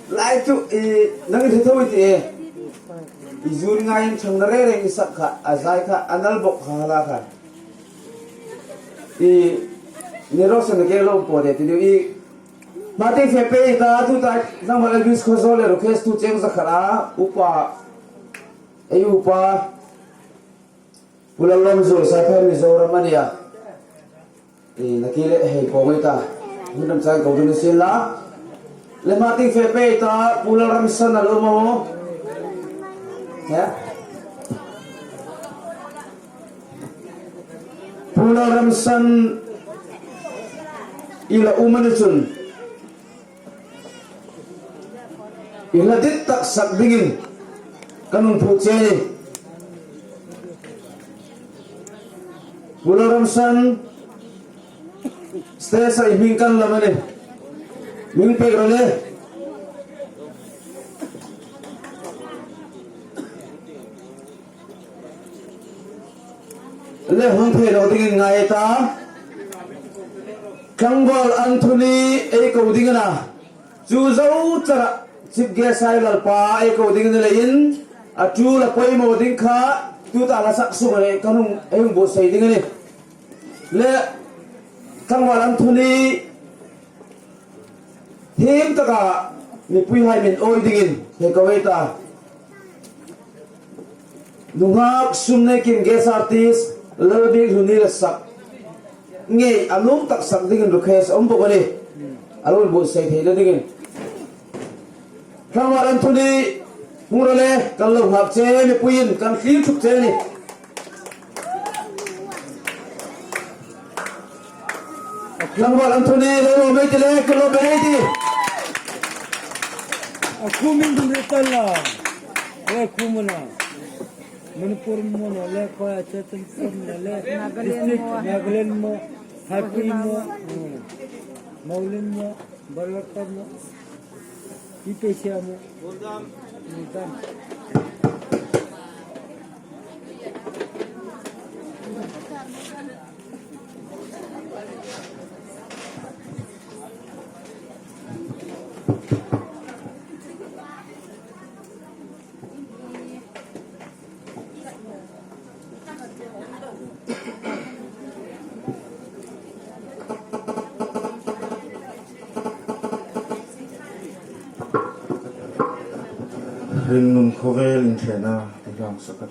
lại chú nâng thế thôi thì izur ngay chẳng ra re isak kha azai kha anal bok hala kha i nerosan ke lo po de ti i mate fepe ta tu ta nang wala bis khozole request tu cheng zakhara upa ei upa pulalom zo sa phe mi zo ramania i nakile hei ko mai ta hunam chai ko dun sin la le mate fepe ta pularam san alo mo ya pularam san ila umanutun ila dit tak sak dingin kanung puche pularam san stesa ibingkan lamane ming pegrole le hong phe lo ding ngai ta Kangwal Anthony e ko ding na chu zo chara chip ge sai lal pa e ko ding le in a chu la poi mo ding kha tu ta la sak su re kanung e bo sai ding ni le Kangwal Anthony him ta ka ni pui hai min oi ding in he ko ta nungak sumne kim guest artist Lelbi Hunil sak nghe alum tak sak dingin request om bo bani alum bo sai thei dingin Kangwal Anthony murale kallo hap che ni puin kan khli thuk che ni Kangwal Anthony lo me tele kallo be di aku min dun retala aku mana Manipur mo no le ko achetan sam le Nagaland mo Happy mo Maulin mo Barlakta mo Ipesya mo Nitan rin nun khovel in thena tilang sakat